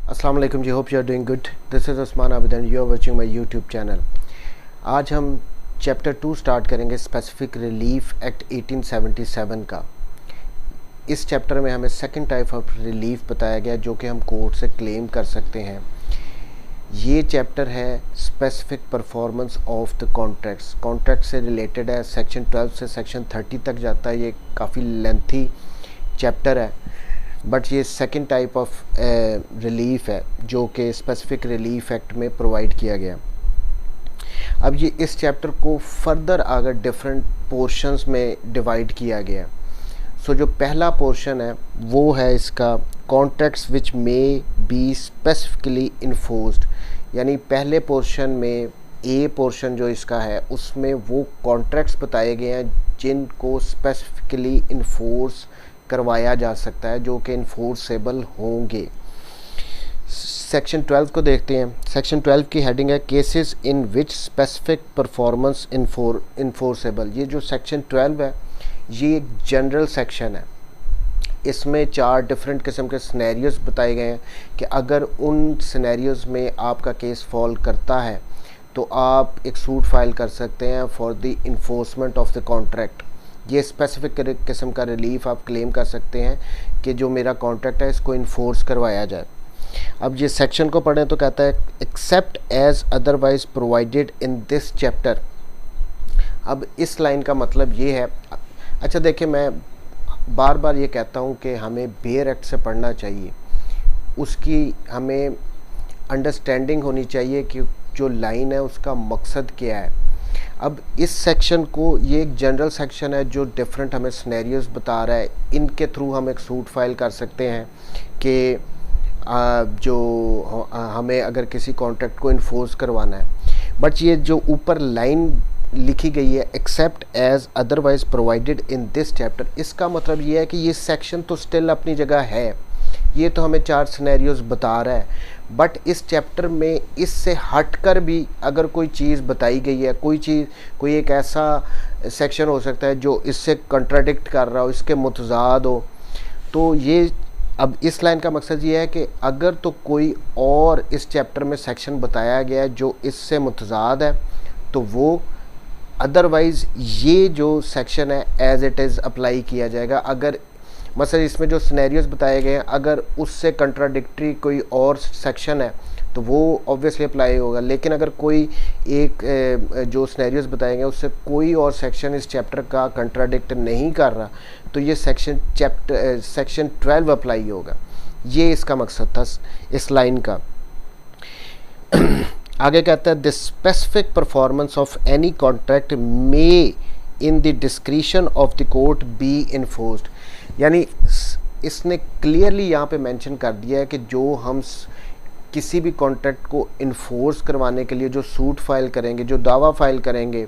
अस्सलाम वालेकुम जी, hope you are doing good. This is Usman Abid and you are watching my YouTube channel. आज हम चैप्टर 2 स्टार्ट करेंगे स्पेसिफिक रिलीफ एक्ट 1877 का। इस चैप्टर में हमें सेकंड टाइप ऑफ रिलीफ बताया गया जो कि हम कोर्ट से क्लेम कर सकते हैं। ये चैप्टर है specific performance of the contracts. Contract से रिलेटेड है, सेक्शन 12 से सेक्शन 30 तक जाता है। ये काफ़ी लेंथी चैप्टर है, बट ये सेकंड टाइप ऑफ रिलीफ है जो कि स्पेसिफिक रिलीफ एक्ट में प्रोवाइड किया गया। अब ये इस चैप्टर को फर्दर आगे डिफरेंट पोर्शंस में डिवाइड किया गया। सो जो पहला पोर्शन है वो है इसका contracts which may be specifically enforced, यानी पहले पोर्शन में ए पोर्शन जो इसका है उसमें वो कॉन्ट्रैक्ट्स बताए गए हैं जिनको स्पेसिफिकली इन्फोर्स करवाया जा सकता है, जो कि इन्फोर्सेबल होंगे। सेक्शन 12 को देखते हैं। सेक्शन 12 की हेडिंग है cases in which specific performance enforceable. ये जो सेक्शन 12 है ये एक जनरल सेक्शन है। इसमें 4 डिफरेंट किस्म के सिनेरियोज बताए गए हैं कि अगर उन सिनेरियोज में आपका केस फॉल करता है तो आप एक सूट फाइल कर सकते हैं for the enforcement of the contract. ये स्पेसिफिक किस्म का रिलीफ आप क्लेम कर सकते हैं कि जो मेरा कॉन्ट्रैक्ट है इसको इन्फोर्स करवाया जाए। अब ये सेक्शन को पढ़ें तो कहता है except as otherwise provided in this chapter. अब इस लाइन का मतलब ये है, अच्छा देखिए, मैं बार बार ये कहता हूँ कि हमें बेयर एक्ट से पढ़ना चाहिए, उसकी हमें अंडरस्टैंडिंग होनी चाहिए कि जो लाइन है उसका मकसद क्या है। अब इस सेक्शन को, ये एक जनरल सेक्शन है जो डिफरेंट हमें सिनेरियोज बता रहा है। इनके थ्रू हम एक सूट फाइल कर सकते हैं कि जो हमें अगर किसी कॉन्ट्रैक्ट को इन्फोर्स करवाना है। बट ये जो ऊपर लाइन लिखी गई है except as otherwise provided in this chapter, इसका मतलब ये है कि ये सेक्शन तो स्टिल अपनी जगह है, ये तो हमें 4 सिनेरियोज बता रहा है। बट इस चैप्टर में इससे हटकर भी अगर कोई चीज़ बताई गई है, कोई एक ऐसा सेक्शन हो सकता है जो इससे कंट्राडिक्ट कर रहा हो, इसके मुतजाद हो, तो ये अब इस लाइन का मकसद ये है कि अगर तो कोई और इस चैप्टर में सेक्शन बताया गया है जो इससे मुतजाद है तो वो अदरवाइज़ ये जो सेक्शन है एज इट इज़ अप्लाई किया जाएगा। अगर मसलन इसमें जो सिनेरियोज बताए गए हैं अगर उससे कंट्राडिक्टरी कोई और सेक्शन है तो वो ऑब्वियसली अप्लाई होगा। लेकिन अगर कोई एक जो सिनेरियोज बताए गए उससे कोई और सेक्शन इस चैप्टर का कंट्राडिक्ट नहीं कर रहा तो ये सेक्शन 12 अप्लाई होगा। ये इसका मकसद था इस लाइन का। आगे कहता है the specific performance of any contract may in the discretion of the court B enforced, यानी इसने क्लियरली यहाँ पे मेंशन कर दिया है कि जो हम किसी भी कॉन्ट्रैक्ट को इन्फोर्स करवाने के लिए जो सूट फाइल करेंगे, जो दावा फाइल करेंगे,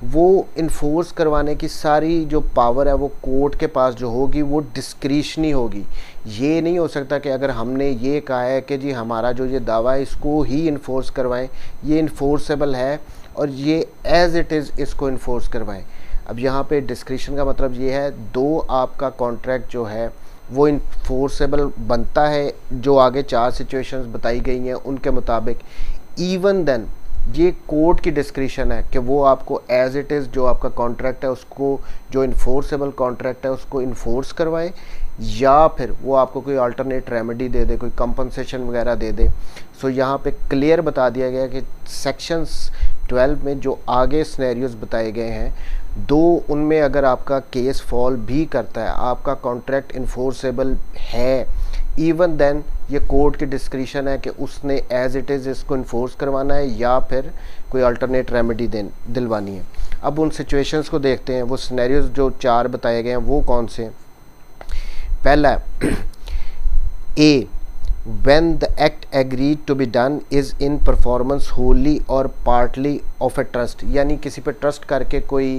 वो इन्फोर्स करवाने की सारी जो पावर है वो कोर्ट के पास जो होगी वो डिस्क्रिशनरी होगी। ये नहीं हो सकता कि अगर हमने ये कहा है कि जी हमारा जो ये दावा है इसको ही इन्फोर्स करवाएं, ये इन्फोर्सेबल है और ये एज इट इज़ इसको इन्फोर्स करवाएं। अब यहाँ पे डिस्क्रिशन का मतलब ये है, दो आपका कॉन्ट्रैक्ट जो है वो इन्फोर्सेबल बनता है जो आगे 4 सिचुएशंस बताई गई हैं उनके मुताबिक, इवन देन ये कोर्ट की डिस्क्रिशन है कि वो आपको एज इट इज़ जो आपका कॉन्ट्रैक्ट है उसको, जो इन्फोर्सेबल कॉन्ट्रैक्ट है उसको इन्फोर्स करवाए या फिर वो आपको कोई अल्टरनेट रेमेडी दे दे, कोई कंपनसेशन वगैरह दे दे। सो यहाँ पे क्लियर बता दिया गया कि सेक्शंस 12 में जो आगे सिनेरियोज बताए गए हैं, दो उनमें अगर आपका केस फॉल भी करता है, आपका कॉन्ट्रैक्ट इन्फोर्सेबल है, इवन देन ये कोर्ट की डिस्क्रिशन है कि उसने एज इट इज़ इसको इन्फोर्स करवाना है या फिर कोई अल्टरनेट रेमेडी दिलवानी है। अब उन सिचुएशंस को देखते हैं, वो सिनेरियोज जो 4 बताए गए हैं वो कौन से। पहला ए, when the act agreed to be done is in performance wholly और partly of a trust, यानी किसी पे ट्रस्ट करके कोई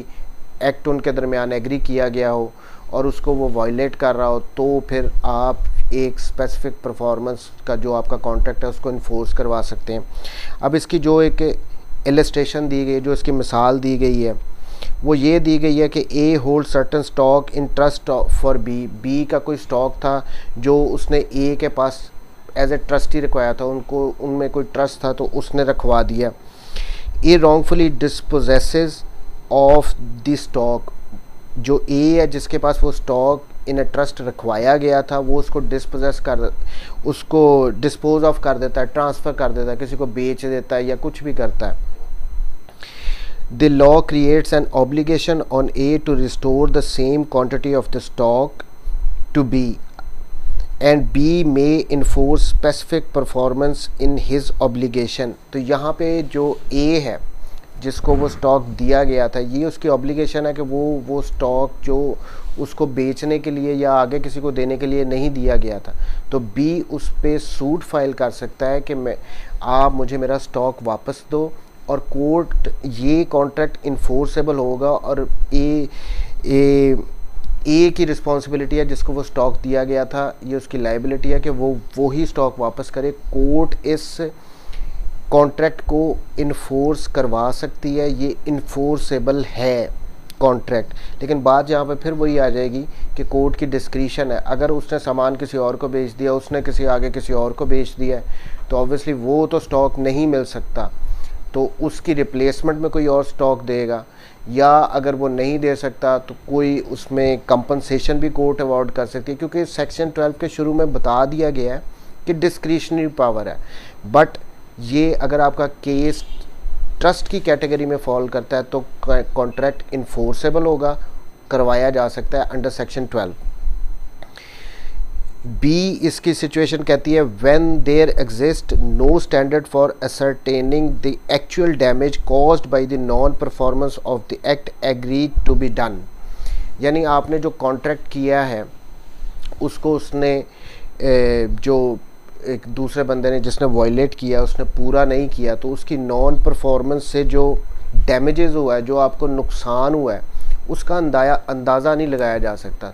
एक्ट उनके दरमियान एग्री किया गया हो और उसको वो वायलेट कर रहा हो तो फिर आप एक स्पेसिफिक परफॉर्मेंस का जो आपका कॉन्ट्रैक्ट है उसको इन्फोर्स करवा सकते हैं। अब इसकी जो एक इलस्ट्रेशन दी गई, जो इसकी मिसाल दी गई है वो ये दी गई है कि A hold certain stock in trust for B. B का कोई स्टॉक था जो उसने ए के पास एज ए ट्रस्टी रखवाया था, उनको उनमें कोई ट्रस्ट था तो उसने रखवा दिया। ए रॉन्गफुली डिस्पोजेसेस ऑफ द स्टॉक, जो ए है जिसके पास वो स्टॉक इन ए ट्रस्ट रखवाया गया था, वो उसको उसको डिस्पोज ऑफ कर देता है, ट्रांसफ़र कर देता है, किसी को बेच देता है या कुछ भी करता है। The law creates an obligation on A to restore the same quantity of the stock to B, and B may enforce specific performance in his obligation। तो यहाँ पे जो A है जिसको वो स्टॉक दिया गया था, ये उसकी ऑब्लिगेशन है कि वो स्टॉक जो उसको बेचने के लिए या आगे किसी को देने के लिए नहीं दिया गया था, तो बी उस पर सूट फाइल कर सकता है कि आप मुझे मेरा स्टॉक वापस दो, और कोर्ट ये कॉन्ट्रैक्ट इन्फोर्सेबल होगा, और ए की रिस्पॉन्सिबिलिटी है जिसको वो स्टॉक दिया गया था, ये उसकी लाइबिलिटी है कि वो ही स्टॉक वापस करे। कोर्ट इस कॉन्ट्रैक्ट को इन्फोर्स करवा सकती है, ये इन्फोर्सेबल है कॉन्ट्रैक्ट। लेकिन बात यहाँ पे फिर वही आ जाएगी कि कोर्ट की डिस्क्रिशन है। अगर उसने सामान किसी और को बेच दिया, उसने किसी और को बेच दिया, तो ऑब्वियसली वो तो स्टॉक नहीं मिल सकता, तो उसकी रिप्लेसमेंट में कोई और स्टॉक देगा, या अगर वो नहीं दे सकता तो कोई उसमें कंपनसेशन भी कोर्ट अवॉर्ड कर सकती है, क्योंकि सेक्शन 12 के शुरू में बता दिया गया है कि डिस्क्रिशनरी पावर है। बट ये अगर आपका केस ट्रस्ट की कैटेगरी में फॉल करता है तो कॉन्ट्रैक्ट इन्फोर्सेबल होगा, करवाया जा सकता है अंडर सेक्शन 12। बी इसकी सिचुएशन कहती है when there exist no standard for ascertaining the actual damage caused by the non performance of the act agreed to be done. यानी आपने जो कॉन्ट्रैक्ट किया है उसको उसने जो एक दूसरे बंदे ने जिसने वायलेट किया उसने पूरा नहीं किया, तो उसकी नॉन परफॉर्मेंस से जो डैमेजेस हुआ है, जो आपको नुकसान हुआ है, उसका अंदाज़ा नहीं लगाया जा सकता।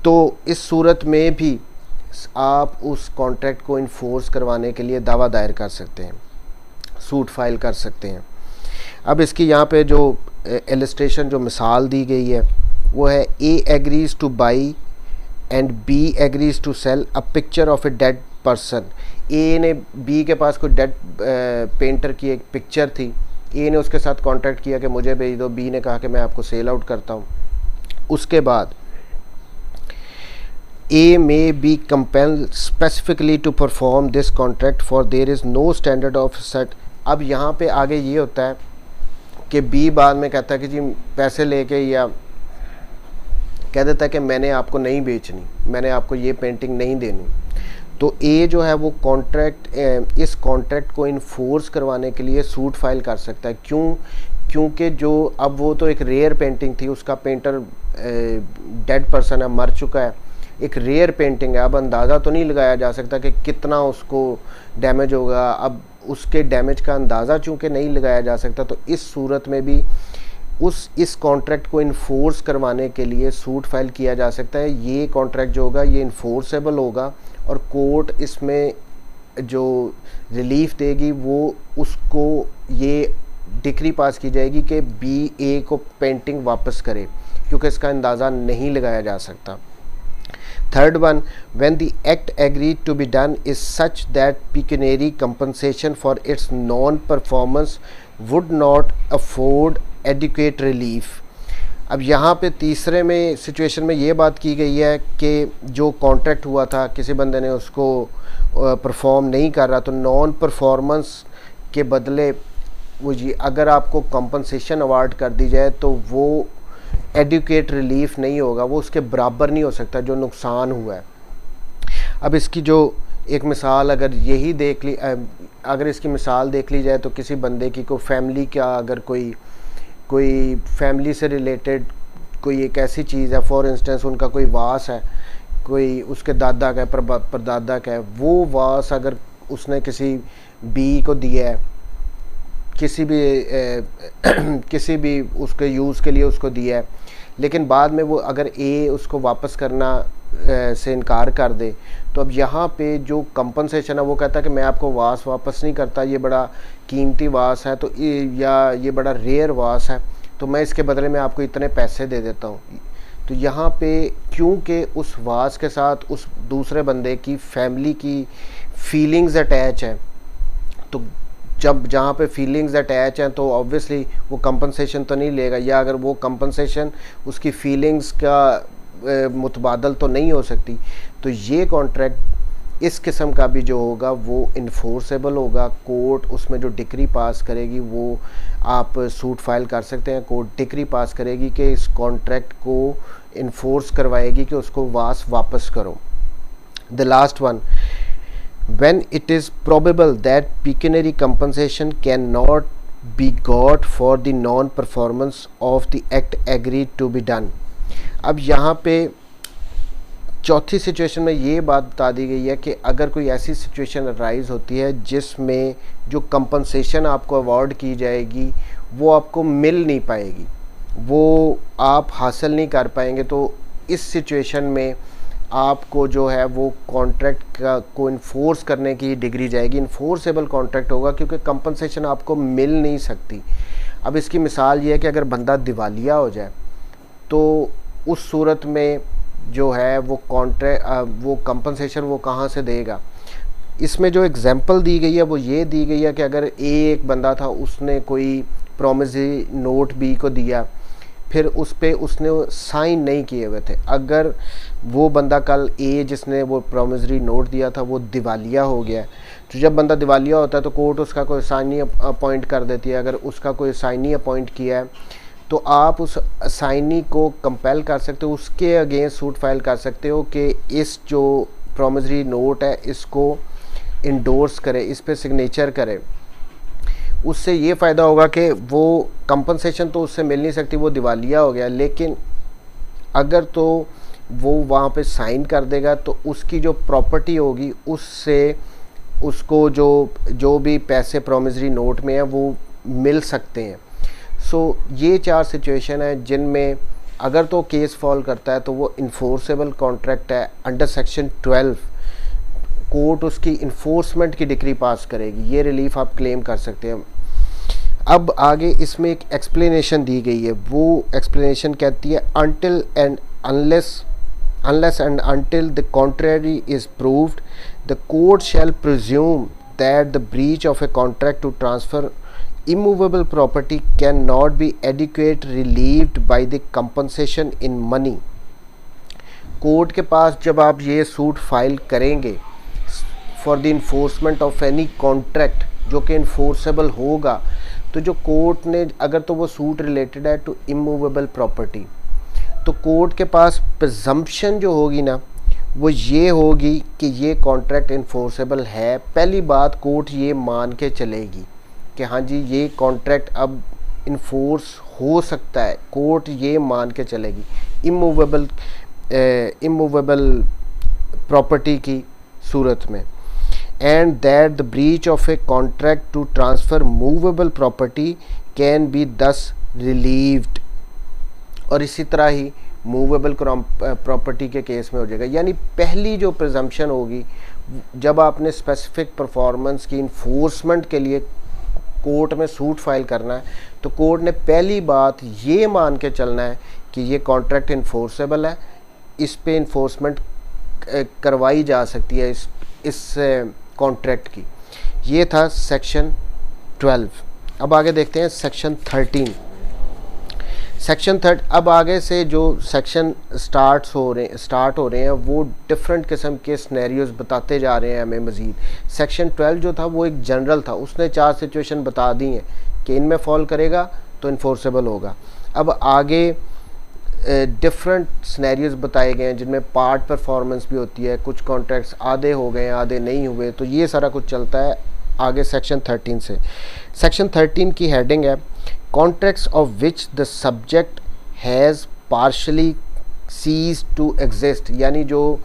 तो इस सूरत में भी आप उस कॉन्ट्रैक्ट को इन्फोर्स करवाने के लिए दावा दायर कर सकते हैं, सूट फाइल कर सकते हैं। अब इसकी यहाँ पे जो इलस्ट्रेशन जो मिसाल दी गई है वो है A agrees to buy and B agrees to sell a picture of a dead person. A ने बी के पास कोई डेड पेंटर की एक पिक्चर थी, ए ने उसके साथ कॉन्ट्रैक्ट किया कि मुझे भेज दो, बी ने कहा कि मैं आपको सेल आउट करता हूँ। उसके बाद A may be compelled specifically to perform this contract for there is no standard of set। अब यहाँ पे आगे ये होता है कि B बाद में कहता है कि जी पैसे लेके या कह देता है कि मैंने आपको नहीं बेचनी, मैंने आपको ये पेंटिंग नहीं देनी। तो A जो है वो इस कॉन्ट्रैक्ट को इन्फोर्स करवाने के लिए सूट फाइल कर सकता है। क्योंकि जो अब वो तो एक रेयर पेंटिंग थी, उसका पेंटर डेड पर्सन है, मर चुका है, एक रेयर पेंटिंग है, अब अंदाज़ा तो नहीं लगाया जा सकता कि कितना उसको डैमेज होगा। अब उसके डैमेज का अंदाज़ा चूँकि नहीं लगाया जा सकता, तो इस सूरत में भी इस कॉन्ट्रैक्ट को इन्फोर्स करवाने के लिए सूट फाइल किया जा सकता है। ये कॉन्ट्रैक्ट जो होगा ये इन्फोर्सेबल होगा, और कोर्ट इसमें जो रिलीफ देगी वो उसको ये डिक्री पास की जाएगी कि बी ए को पेंटिंग वापस करे, क्योंकि इसका अंदाज़ा नहीं लगाया जा सकता। Third one, when the act agreed to be done is such that pecuniary compensation for its non-performance would not afford adequate relief। अब यहाँ पे तीसरे में सिचुएशन में ये बात की गई है कि जो कॉन्ट्रैक्ट हुआ था, किसी बंदे ने उसको परफॉर्म नहीं कर रहा, तो नॉन परफॉर्मेंस के बदले वो जी अगर आपको कंपनसेशन अवार्ड कर दी जाए तो वो एडुकेट रिलीफ नहीं होगा, वो उसके बराबर नहीं हो सकता जो नुकसान हुआ है। अब इसकी जो एक मिसाल अगर इसकी मिसाल देख ली जाए तो किसी बंदे की कोई फैमिली का अगर कोई फैमिली से रिलेटेड कोई एक ऐसी चीज़ है, फॉर इंस्टेंस उनका कोई वास है, कोई उसके दादा का है, परदादा का है, वो वास अगर उसने किसी बी को दिया है, किसी भी उसके यूज़ के लिए उसको दिया है, लेकिन बाद में वो अगर ए उसको वापस करना से इनकार कर दे, तो अब यहाँ पे जो कंपनसेशन है वो कहता है कि मैं आपको वास वापस नहीं करता, ये बड़ा कीमती वास है तो ये बड़ा रेयर वास है, तो मैं इसके बदले में आपको इतने पैसे दे देता हूँ। तो यहाँ पे क्योंकि उस वास के साथ उस दूसरे बंदे की फैमिली की फीलिंग्स अटैच हैं, तो जब जहाँ पे फीलिंग्स अटैच हैं तो ऑब्वियसली वो कंपनसेशन तो नहीं लेगा, या अगर वो कंपनसेशन उसकी फीलिंग्स का मुतबादल तो नहीं हो सकती। तो ये कॉन्ट्रैक्ट इस किस्म का भी जो होगा वो इन्फोर्सेबल होगा। कोर्ट उसमें जो डिक्री पास करेगी वो आप सूट फाइल कर सकते हैं। कोर्ट डिक्री पास करेगी कि इस कॉन्ट्रैक्ट को इन्फोर्स करवाएगी कि उसको वापस करो। The last one, when it is probable that pecuniary compensation cannot be got for the non-performance of the act agreed to be done। अब यहाँ पे चौथी सिचुएशन में ये बात बता दी गई है कि अगर कोई ऐसी सिचुएशन अराइज होती है जिसमें जो कंपनसेशन आपको अवॉर्ड की जाएगी वो आपको मिल नहीं पाएगी, वो आप हासिल नहीं कर पाएंगे, तो इस सिचुएशन में आपको जो है वो कॉन्ट्रैक्ट का को इन्फोर्स करने की डिग्री जाएगी। इन्फोर्सेबल कॉन्ट्रैक्ट होगा क्योंकि कंपनसेशन आपको मिल नहीं सकती। अब इसकी मिसाल ये है कि अगर बंदा दिवालिया हो जाए तो उस सूरत में जो है वो वो कंपनसेशन वो कहाँ से देगा। इसमें जो एग्जांपल दी गई है वो ये दी गई है कि अगर एक बंदा था, उसने कोई प्रॉमिसरी नोट बी को दिया, फिर उस पर उसने साइन नहीं किए हुए थे। अगर वो बंदा कल ए जिसने वो प्रॉमिसरी नोट दिया था वो दिवालिया हो गया, तो जब बंदा दिवालिया होता है तो कोर्ट उसका कोई साइनी अपॉइंट कर देती है। अगर उसका कोई साइनी अपॉइंट किया है तो आप उस साइनी को कंपेल कर सकते हो, उसके अगेंस्ट सूट फाइल कर सकते हो कि इस जो प्रॉमिसरी नोट है इसको इंडोर्स करे, इस पर सिग्नेचर करे। उससे ये फ़ायदा होगा कि वो कंपनसेशन तो उससे मिल नहीं सकती, वो दिवालिया हो गया, लेकिन अगर तो वो वहाँ पे साइन कर देगा तो उसकी जो प्रॉपर्टी होगी उससे उसको जो भी पैसे प्रॉमिसरी नोट में है वो मिल सकते हैं। सो ये चार सिचुएशन है जिनमें अगर तो केस फॉल करता है तो वो इन्फोर्सेबल कॉन्ट्रैक्ट है। अंडर सेक्शन 12 कोर्ट उसकी इन्फोर्समेंट की डिक्री पास करेगी, ये रिलीफ आप क्लेम कर सकते हैं। अब आगे इसमें एक एक्सप्लेनेशन दी गई है, वो एक्सप्लेनेशन कहती है until and unless and until the contrary is proved, the court shall presume that the breach of a contract to transfer immovable property cannot be adequately relieved by the compensation in money। Court के पास जब आप ये suit file करेंगे for the enforcement of any contract जो कि enforceable होगा, तो जो कोर्ट ने अगर तो वो सूट रिलेटेड है टू इमूवेबल प्रॉपर्टी, तो कोर्ट के पास प्रिजम्पशन जो होगी ना वो ये होगी कि ये कॉन्ट्रैक्ट इन्फोर्सेबल है। पहली बात कोर्ट ये मान के चलेगी कि हाँ जी ये कॉन्ट्रैक्ट अब इन्फोर्स हो सकता है, कोर्ट ये मान के चलेगी इमूवेबल प्रॉपर्टी की सूरत में। And that the breach of a contract to transfer movable property can be thus relieved, और इसी तरह ही मूवेबल प्रॉपर्टी के केस में हो जाएगा। यानी पहली जो प्रिजम्पशन होगी जब आपने स्पेसिफिक परफॉर्मेंस की इन्फोर्समेंट के लिए कोर्ट में सूट फाइल करना है, तो कोर्ट ने पहली बात ये मान के चलना है कि ये कॉन्ट्रैक्ट इन्फोर्सेबल है, इस पे इन्फोर्समेंट करवाई जा सकती है इस कॉन्ट्रैक्ट की। ये था सेक्शन 12। अब आगे देखते हैं सेक्शन 13। सेक्शन 3 अब आगे से जो सेक्शन स्टार्ट हो रहे हैं वो डिफरेंट किस्म के सिनेरियोज बताते जा रहे हैं हमें मज़ीद। सेक्शन 12 जो था वो एक जनरल था, उसने 4 सिचुएशन बता दी हैं कि इनमें फॉल करेगा तो इन्फोर्सेबल होगा। अब आगे डिफरेंट सिनेरियोज बताए गए हैं जिनमें पार्ट परफॉर्मेंस भी होती है, कुछ कॉन्ट्रैक्ट्स आधे हो गए आधे नहीं हुए, तो ये सारा कुछ चलता है आगे सेक्शन 13 से। सेक्शन 13 की हेडिंग है contracts of which the subject has partially cease to exist, यानी जो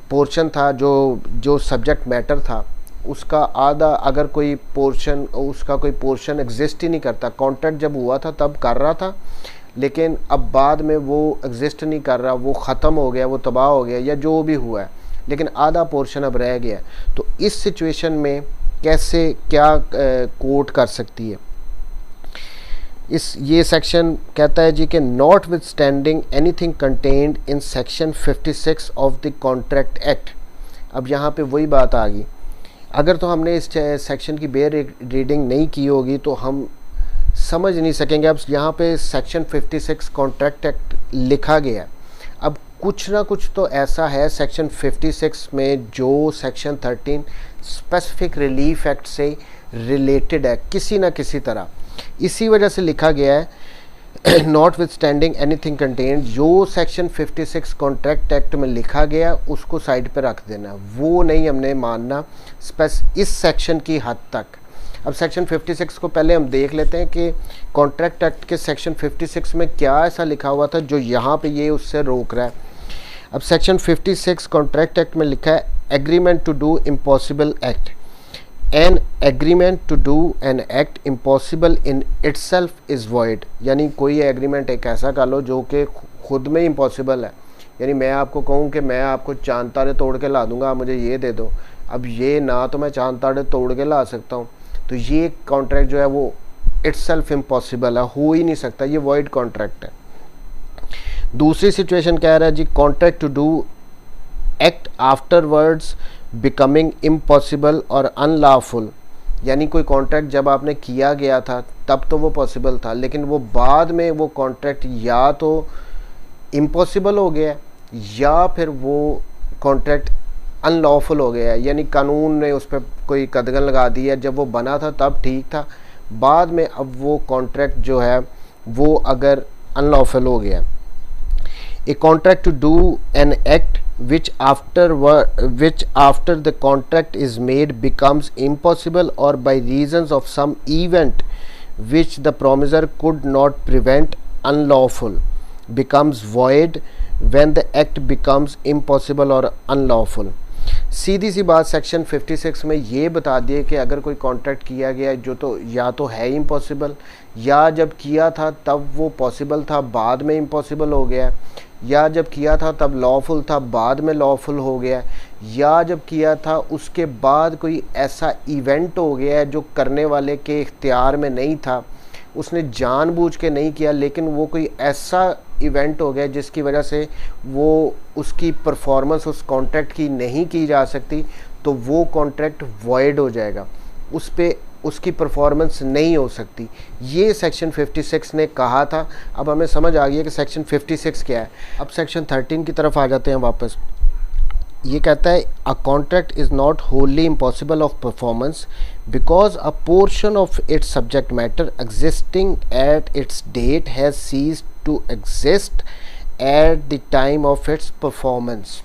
पोर्शन था जो सब्जेक्ट मैटर था उसका आधा अगर कोई पोर्शन उसका कोई पोर्शन एग्जिस्ट ही नहीं करता, कॉन्ट्रैक्ट जब हुआ था तब कर रहा था लेकिन अब बाद में वो एग्जिस्ट नहीं कर रहा, वो ख़त्म हो गया, वो तबाह हो गया या जो भी हुआ है, लेकिन आधा पोर्शन अब रह गया, तो इस सिचुएशन में कैसे क्या कोर्ट कर सकती है। ये सेक्शन कहता है जी कि not with standing anything contained in section 56 of the contract act. अब यहाँ पे वही बात आ गई, अगर तो हमने इस सेक्शन की बेयर रीडिंग नहीं की होगी तो हम समझ नहीं सकेंगे। अब यहाँ पे सेक्शन 56 कॉन्ट्रैक्ट एक्ट लिखा गया है, अब कुछ ना कुछ तो ऐसा है सेक्शन 56 में जो सेक्शन 13 स्पेसिफिक रिलीफ एक्ट से रिलेटेड है किसी ना किसी तरह, इसी वजह से लिखा गया है not with standing anything contained. जो सेक्शन 56 कॉन्ट्रैक्ट एक्ट में लिखा गया उसको साइड पे रख देना, वो नहीं हमने मानना इस सेक्शन की हद तक। अब सेक्शन 56 को पहले हम देख लेते हैं कि कॉन्ट्रैक्ट एक्ट के सेक्शन 56 में क्या ऐसा लिखा हुआ था जो यहाँ पे ये उससे रोक रहा है। अब सेक्शन 56 कॉन्ट्रैक्ट एक्ट में लिखा है agreement to do impossible act. An agreement to do an act impossible in itself is void, यानी कोई एग्रीमेंट एक ऐसा कर लो जो कि खुद में इम्पॉसिबल है। यानी मैं आपको कहूँ कि मैं आपको चांद तारे तोड़ के ला दूंगा, आप मुझे ये दे दो, अब ये ना तो मैं चांद तारे तोड़ के ला सकता हूँ, तो ये कॉन्ट्रैक्ट जो है वो इटसेल्फ इम्पॉसिबल है, हो ही नहीं सकता, ये वॉइड कॉन्ट्रैक्ट है। दूसरी सिचुएशन कह रहा है जी contract to do act afterwards becoming impossible और अनलॉफुल, यानी कोई कॉन्ट्रैक्ट जब आपने किया गया था तब तो वो पॉसिबल था, लेकिन वो बाद में वो कॉन्ट्रैक्ट या तो इम्पॉसिबल हो गया या फिर वो कॉन्ट्रैक्ट अनलॉफुल हो गया है, यानी कानून ने उस पर कोई कदगन लगा दी है। जब वो बना था तब ठीक था, बाद में अब वो कॉन्ट्रैक्ट जो है वो अगर अनलॉफुल हो गया। A contract to do an act which after the contract is made becomes impossible or by reasons of some event which the promisor could not prevent unlawful becomes void when the act becomes impossible or unlawful। सीधी सी बात section 56 में ये बता दिए कि अगर कोई contract किया गया जो तो या तो है इम्पॉसिबल, या जब किया था तब वो पॉसिबल था बाद में इम्पॉसिबल हो गया, या जब किया था तब लॉफुल था बाद में लॉफुल हो गया, या जब किया था उसके बाद कोई ऐसा इवेंट हो गया है जो करने वाले के इख्तियार में नहीं था, उसने जानबूझ के नहीं किया, लेकिन वो कोई ऐसा इवेंट हो गया जिसकी वजह से वो उसकी परफॉर्मेंस उस कॉन्ट्रैक्ट की नहीं की जा सकती, तो वो कॉन्ट्रैक्ट वॉइड हो जाएगा, उस पर उसकी परफॉर्मेंस नहीं हो सकती। ये सेक्शन 56 ने कहा था। अब हमें समझ आ गई है कि सेक्शन 56 क्या है। अब सेक्शन 13 की तरफ आ जाते हैं वापस। ये कहता है a contract is not wholly impossible of performance because a portion of its subject matter existing at its date has ceased to exist at the time of its performance.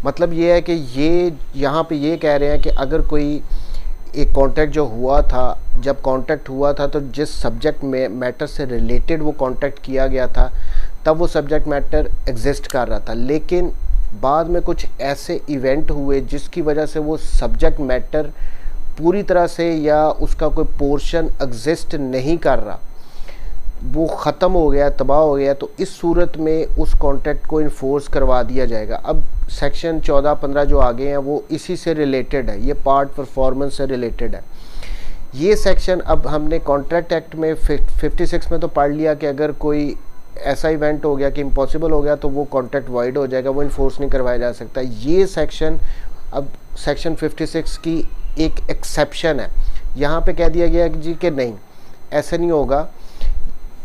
मतलब ये है कि ये यहाँ पे ये कह रहे हैं कि अगर कोई एक कॉन्ट्रैक्ट जो हुआ था, जब कॉन्ट्रैक्ट हुआ था तो जिस सब्जेक्ट में मैटर से रिलेटेड वो कॉन्ट्रैक्ट किया गया था तब वो सब्जेक्ट मैटर एग्जिस्ट कर रहा था, लेकिन बाद में कुछ ऐसे इवेंट हुए जिसकी वजह से वो सब्जेक्ट मैटर पूरी तरह से या उसका कोई पोर्शन एग्जिस्ट नहीं कर रहा, वो ख़त्म हो गया, तबाह हो गया, तो इस सूरत में उस कॉन्ट्रैक्ट को इन्फोर्स करवा दिया जाएगा। अब सेक्शन 14-15 जो आगे हैं वो इसी से रिलेटेड है, ये पार्ट परफॉर्मेंस से रिलेटेड है ये सेक्शन। अब हमने कॉन्ट्रैक्ट एक्ट में 56 में तो पढ़ लिया कि अगर कोई ऐसा इवेंट हो गया कि इम्पॉसिबल हो गया तो वो कॉन्ट्रैक्ट वाइड हो जाएगा, वो इन्फोर्स नहीं करवाया जा सकता। ये सेक्शन अब सेक्शन 56 की एक एक्सेप्शन है, यहाँ पे कह दिया गया कि जी कि नहीं ऐसे नहीं होगा।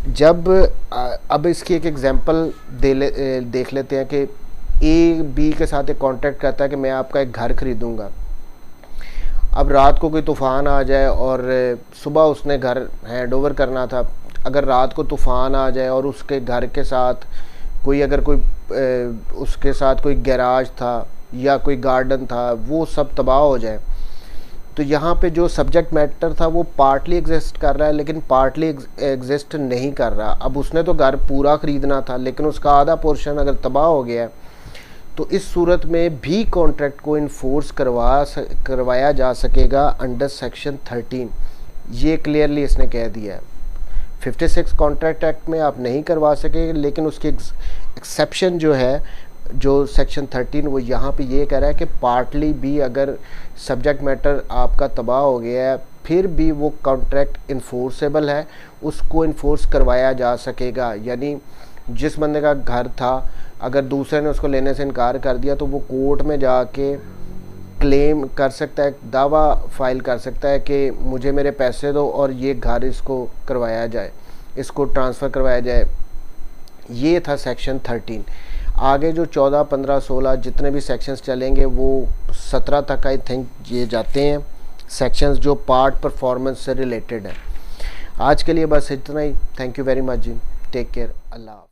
जब अब इसकी एक एग्जांपल देख लेते हैं कि ए बी के साथ एक कॉन्ट्रैक्ट करता है कि मैं आपका एक घर खरीदूंगा। अब रात को कोई तूफ़ान आ जाए और सुबह उसने घर हैंड ओवर करना था, अगर रात को तूफ़ान आ जाए और उसके घर के साथ कोई अगर कोई उसके साथ कोई गैराज था या कोई गार्डन था वो सब तबाह हो जाए, तो यहाँ पे जो सब्जेक्ट मैटर था वो पार्टली एग्जिस्ट कर रहा है लेकिन पार्टली एग्जिस्ट नहीं कर रहा। अब उसने तो घर पूरा ख़रीदना था लेकिन उसका आधा पोर्शन अगर तबाह हो गया है तो इस सूरत में भी कॉन्ट्रैक्ट को इन्फोर्स करवाया जा सकेगा अंडर सेक्शन 13। ये क्लियरली इसने कह दिया है। 56 कॉन्ट्रैक्ट एक्ट में आप नहीं करवा सके, लेकिन उसकी एक्सेप्शन जो है जो सेक्शन 13 वो यहाँ पे ये कह रहा है कि पार्टली भी अगर सब्जेक्ट मैटर आपका तबाह हो गया है फिर भी वो कॉन्ट्रैक्ट इन्फोर्सेबल है, उसको इन्फोर्स करवाया जा सकेगा। यानी जिस बंदे का घर था, अगर दूसरे ने उसको लेने से इनकार कर दिया तो वो कोर्ट में जाके क्लेम कर सकता है, दावा फाइल कर सकता है कि मुझे मेरे पैसे दो और ये घर इसको करवाया जाए, इसको ट्रांसफ़र करवाया जाए। ये था सेक्शन 13। आगे जो 14, 15, 16 जितने भी सेक्शंस चलेंगे वो 17 तक आई थिंक ये जाते हैं सेक्शंस जो पार्ट परफॉर्मेंस से रिलेटेड है। आज के लिए बस इतना ही। थैंक यू वेरी मच जी। Take care. अल्लाह।